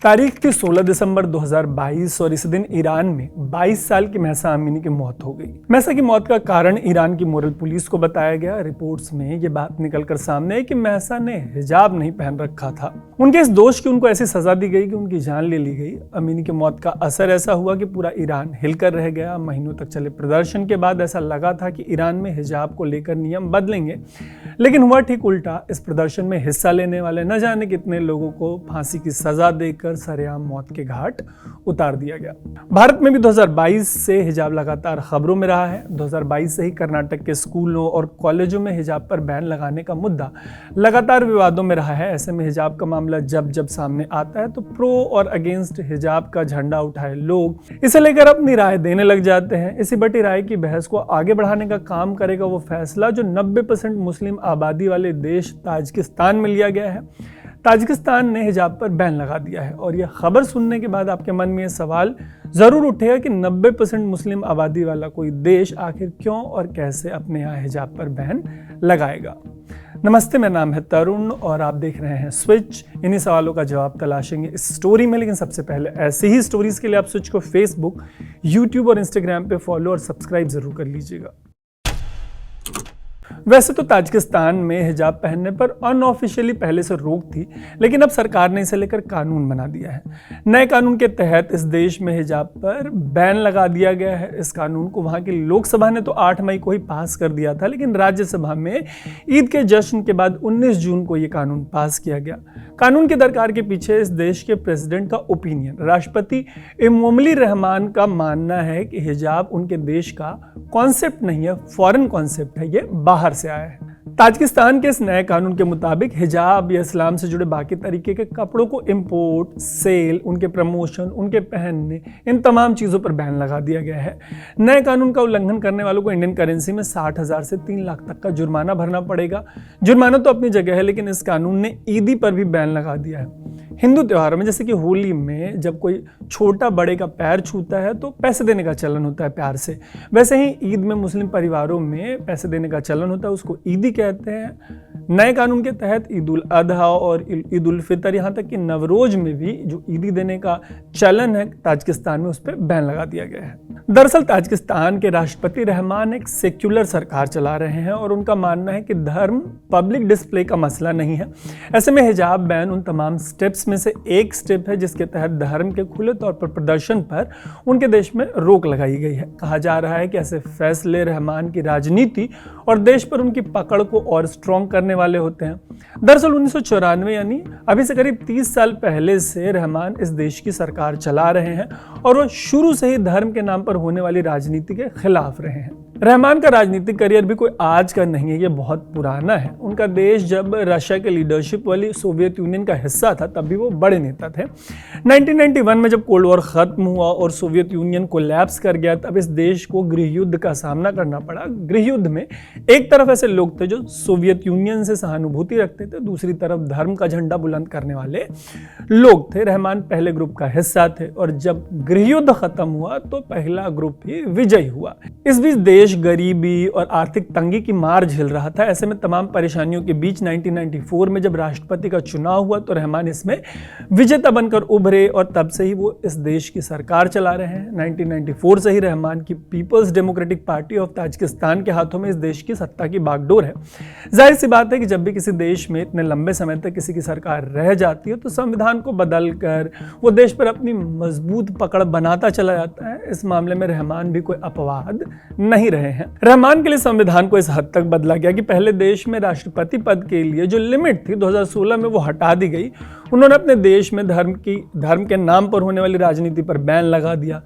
तारीख थी 16 दिसंबर 2022 और इस दिन ईरान में 22 साल की महसा अमीनी की मौत हो गई। महसा की मौत का कारण ईरान की मोरल पुलिस को बताया गया। रिपोर्ट्स में ये बात निकलकर सामने आई कि महसा ने हिजाब नहीं पहन रखा था। उनके इस दोष की उनको ऐसी सजा दी गई कि उनकी जान ले ली गई। अमीनी की मौत का असर ऐसा हुआ कि पूरा ईरान हिलकर रह गया। महीनों तक चले प्रदर्शन के बाद ऐसा लगा था कि ईरान में हिजाब को लेकर नियम बदलेंगे, लेकिन हुआ ठीक उल्टा। इस प्रदर्शन में हिस्सा लेने वाले न जाने कितने लोगों को फांसी की सजा देकर सरेआम मौत के घाट उतार दिया गया। भारत में भी 2022 से हिजाब लगातार खबरों में रहा है। 2022 से ही कर्नाटक के स्कूलों और कॉलेजों में हिजाब पर बैन लगाने का मुद्दा लगातार विवादों में रहा है। ऐसे में हिजाब का मामला जब जब सामने आता है तो प्रो और अगेंस्ट हिजाब का झंडा उठाए लोग इसे लेकर अपनी राय देने लग जाते हैं। इसी बटी राय की बहस को आगे बढ़ाने का काम करेगा वो फैसला जो 90% मुस्लिम आबादी वाले देश ताजिकिस्तान में लिया गया है। ताजिकिस्तान ने हिजाब पर बैन लगा दिया है और यह खबर सुनने के बाद आपके मन में यह सवाल जरूर उठेगा कि 90% मुस्लिम आबादी वाला कोई देश आखिर क्यों और कैसे अपने यहाँ हिजाब पर बैन लगाएगा। नमस्ते, मेरा नाम है तरुण और आप देख रहे हैं स्विच। इन्हीं सवालों का जवाब तलाशेंगे इस स्टोरी में, लेकिन सबसे पहले ऐसी ही स्टोरीज के लिए आप स्विच को फेसबुक, यूट्यूब और इंस्टाग्राम पे फॉलो और सब्सक्राइब जरूर कर लीजिएगा। वैसे तो ताजिकिस्तान में हिजाब पहनने पर अनऑफिशियली पहले से रोक थी, लेकिन अब सरकार ने इसे लेकर कानून बना दिया है। नए कानून के तहत इस देश में हिजाब पर बैन लगा दिया गया है। इस कानून को वहां की लोकसभा ने तो 8 मई को ही पास कर दिया था, लेकिन राज्यसभा में ईद के जश्न के बाद 19 जून को यह कानून पास किया गया। कानून की दरकार के पीछे इस देश के प्रेसिडेंट का ओपिनियन, राष्ट्रपति इमोमली रहमान का मानना है कि हिजाब उनके देश का कॉन्सेप्ट नहीं है, फॉरेन कॉन्सेप्ट है, ये बाहर से आया है। ताजिकिस्तान के इस नए कानून के मुताबिक हिजाब या इस्लाम से जुड़े बाकी तरीके के कपड़ों को इंपोर्ट, सेल, उनके प्रमोशन, उनके पहनने, इन तमाम चीज़ों पर बैन लगा दिया गया है। नए कानून का उल्लंघन करने वालों को इंडियन करेंसी में 60,000 से 3 लाख तक का जुर्माना भरना पड़ेगा। जुर्माना तो अपनी जगह है, लेकिन इस कानून ने ईदी पर भी बैन लगा दिया है। हिंदू त्योहारों में जैसे कि होली में जब कोई छोटा बड़े का पैर छूता है तो पैसे देने का चलन होता है प्यार से, वैसे ही ईद में मुस्लिम परिवारों में पैसे देने का चलन होता है, उसको ईदी कहते हैं। नए कानून के तहत ईद उल अजहा और ईद उल फितर, यहाँ तक कि नवरोज में भी जो ईदी देने का चलन है ताजिकिस्तान में, उस पर बैन लगा दिया गया है। दरअसल ताजिकिस्तान के राष्ट्रपति रहमान एक सेक्युलर सरकार चला रहे हैं और उनका मानना है कि धर्म पब्लिक डिस्प्ले का मसला नहीं है। ऐसे में हिजाब बैन उन तमाम स्टेप्स में से एक स्टेप है जिसके तहत धर्म के खुले तौर पर प्रदर्शन पर उनके देश में रोक लगाई गई है। कहा जा रहा है कि ऐसे फैसले रहमान की राजनीति और देश पर उनकी पकड़ को और स्ट्रॉन्ग करने वाले होते हैं। दरअसल 1994 यानी अभी से करीब 30 साल पहले से रहमान इस देश की सरकार चला रहे हैं और वो शुरू से ही धर्म के नाम पर होने वाली राजनीति के खिलाफ रहे हैं। रहमान का राजनीतिक करियर भी कोई आज का नहीं है, ये बहुत पुराना है। उनका देश जब रशिया के लीडरशिप वाली सोवियत यूनियन का हिस्सा था तब भी वो बड़े नेता थे। 1991 में जब कोल्ड वॉर खत्म हुआ और सोवियत यूनियन कोलैप्स कर गया, तब इस देश को गृह युद्ध का सामना करना पड़ा। गृह युद्ध में एक तरफ ऐसे लोग थे जो सोवियत यूनियन से सहानुभूति रखते थे, दूसरी तरफ धर्म का झंडा बुलंद करने वाले लोग थे। रहमान पहले ग्रुप का हिस्सा थे और जब गृह युद्ध खत्म हुआ तो पहला ग्रुप ही विजयी हुआ। इस बीच देश गरीबी और आर्थिक तंगी की मार झेल रहा था। ऐसे में तमाम परेशानियों के बीच 1994 में जब राष्ट्रपति का चुनाव हुआ तो रहमान इसमें विजेता बनकर उभरे और तब से ही वो इस देश की सरकार चला रहे हैं। 1994 से ही रहमान की people's democratic party of Tajikistan के हाथों में इस देश की सत्ता की बागडोर है। जाहिर सी बात है कि जब भी किसी देश में इतने लंबे समय तक किसी की सरकार रह जाती है तो संविधान को बदल कर वो देश पर अपनी मजबूत पकड़ बनाता चला जाता है। इस मामले में रहमान भी कोई अपवाद नहीं रहे हैं। रहमान के लिए संविधान को इस हद तक बदला गया कि पहले देश में राष्ट्रपति पद के लिए जो लिमिट थी 2016 में वो हटा दी गई। उन्होंने अपने देश में धर्म के नाम पर होने वाली राजनीति पर बैन लगा दिया।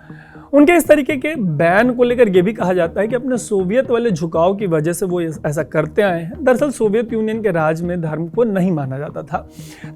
उनके इस तरीके के बैन को लेकर यह भी कहा जाता है कि अपने सोवियत वाले झुकाव की वजह से वो ऐसा करते आए हैं। दरअसल सोवियत यूनियन के राज में धर्म को नहीं माना जाता था।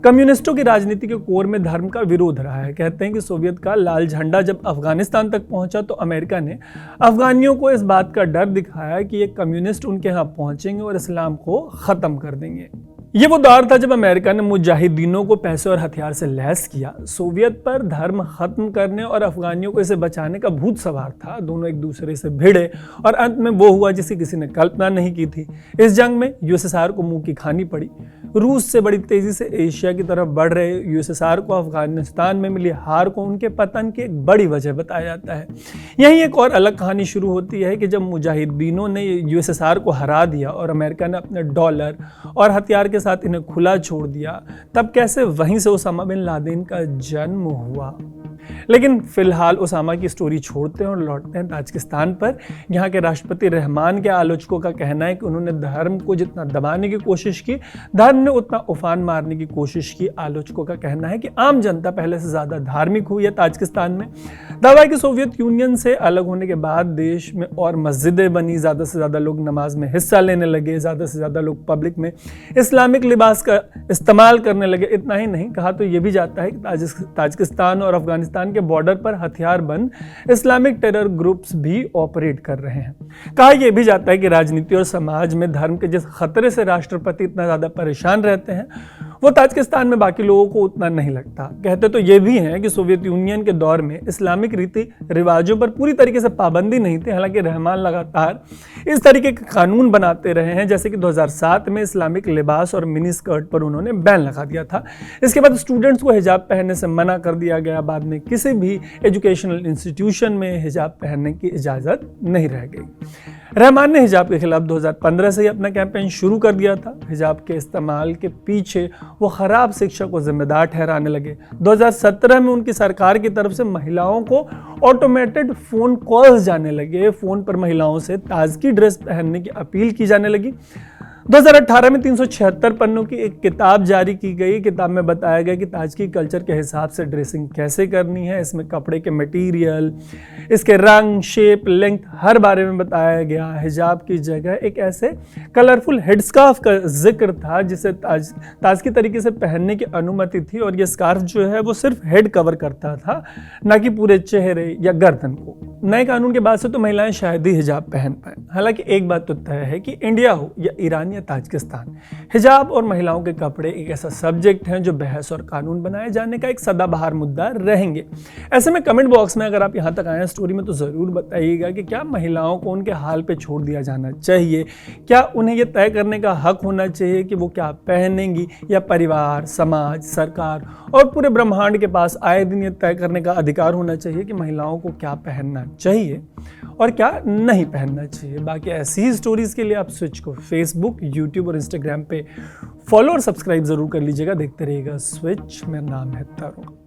कम्युनिस्टों की राजनीति के कोर में धर्म का विरोध रहा है। कहते हैं कि सोवियत का लाल झंडा जब अफगानिस्तान तक पहुंचा तो अमेरिका ने अफगानियों को इस बात का डर दिखाया कि ये कम्युनिस्ट उनके यहाँ पहुंचेंगे और इस्लाम को खत्म कर देंगे। ये वो दौर था जब अमेरिका ने मुजाहिदीनों को पैसे और हथियार से लैस किया। सोवियत पर धर्म खत्म करने और अफगानियों को इसे बचाने का भूत सवार था। दोनों एक दूसरे से भिड़े और अंत में वो हुआ जिसे किसी ने कल्पना नहीं की थी। इस जंग में यूएसएसआर को मुंह की खानी पड़ी। रूस से बड़ी तेजी से एशिया की तरफ बढ़ रहे यूएसएसआर को अफगानिस्तान में मिली हार को उनके पतन की एक बड़ी वजह बताया जाता है। यहीं एक और अलग कहानी शुरू होती है कि जब मुजाहिदीनों ने यूएसएसआर को हरा दिया और अमेरिका ने अपने डॉलर और हथियार के साथ इन्हें खुला छोड़ दिया, तब कैसे वहीं से ओसामा बिन लादेन का जन्म हुआ। लेकिन फिलहाल ओसामा की स्टोरी छोड़ते हैं और लौटते हैं ताजिकिस्तान पर। यहाँ के राष्ट्रपति रहमान के आलोचकों का कहना है कि उन्होंने धर्म को जितना दबाने की कोशिश की, धर्म ने उतना उफान मारने की कोशिश की। आलोचकों का कहना है कि आम जनता पहले से ज्यादा धार्मिक हुई है ताजिकिस्तान में। दावा है कि सोवियत यूनियन से अलग होने के बाद देश में और मस्जिदें बनी, ज्यादा से ज्यादा लोग नमाज में हिस्सा लेने लगे, ज्यादा से ज्यादा लोग पब्लिक में इस्लामिक लिबास का इस्तेमाल करने लगे। इतना ही नहीं, कहा तो यह भी जाता है कि ताजिकिस्तान और अफगानिस्तान के बॉर्डर पर हथियारबंद इस्लामिक टेरर ग्रुप्स भी ऑपरेट कर रहे हैं। कहा यह भी जाता है कि राजनीति और समाज में धर्म के जिस खतरे से राष्ट्रपति इतना ज्यादा परेशान रहते हैं, वो ताजिकिस्तान में बाकी लोगों को उतना नहीं लगता। कहते तो ये भी हैं कि सोवियत यूनियन के दौर में इस्लामिक रीति रिवाजों पर पूरी तरीके से पाबंदी नहीं थी। हालांकि रहमान लगातार इस तरीके के कानून बनाते रहे हैं, जैसे कि 2007 में इस्लामिक लिबास और मिनी स्कर्ट पर उन्होंने बैन लगा दिया था। इसके बाद स्टूडेंट्स को हिजाब पहनने से मना कर दिया गया। बाद में किसी भी एजुकेशनल इंस्टीट्यूशन में हिजाब पहनने की इजाजत नहीं रह गई। रहमान ने हिजाब के खिलाफ 2015 से ही अपना कैंपेन शुरू कर दिया था। हिजाब के इस्तेमाल के पीछे वो खराब शिक्षा को जिम्मेदार ठहराने लगे। 2017 में उनकी सरकार की तरफ से महिलाओं को ऑटोमेटेड फोन कॉल्स जाने लगे। फोन पर महिलाओं से ताजगी ड्रेस पहनने की अपील की जाने लगी। 2018 में 376 पन्नों की एक किताब जारी की गई। किताब में बताया गया कि ताजगी कल्चर के हिसाब से ड्रेसिंग कैसे करनी है। इसमें कपड़े के मटेरियल, इसके रंग, शेप, लेंथ, हर बारे में बताया गया। हिजाब की जगह एक ऐसे कलरफुल हेडस्कार्फ का जिक्र था जिसे ताजगी तरीके से पहनने की अनुमति थी, और यह स्कार्फ जो है वो सिर्फ हेड कवर करता था, ना कि पूरे चेहरे या गर्दन को। नए कानून के बाद से तो महिलाएं शायद ही हिजाब पहन पाए। हालांकि एक बात तो तय है कि इंडिया हो या ईरान या ताजिकिस्तान, हिजाब और महिलाओं के कपड़े एक ऐसा सब्जेक्ट है जो बहस और कानून बनाए जाने का एक सदाबहार मुद्दा रहेंगे। ऐसे में कमेंट बॉक्स में अगर आप यहाँ तक आए हैं स्टोरी में, तो जरूर बताइएगा कि क्या महिलाओं को उनके हाल पे छोड़ दिया जाना चाहिए? क्या उन्हें यह तय करने का हक होना चाहिए कि वो क्या पहनेंगी, या परिवार, समाज, सरकार और पूरे ब्रह्मांड के पास आए दिन ये तय करने का अधिकार होना चाहिए कि महिलाओं को क्या पहनना चाहिए और क्या नहीं पहनना चाहिए? बाकी ऐसी ही स्टोरीज के लिए आप स्विच को फेसबुक, यूट्यूब और इंस्टाग्राम पे फॉलो और सब्सक्राइब जरूर कर लीजिएगा। देखते रहिएगा स्विच। मेरा नाम है तरुण।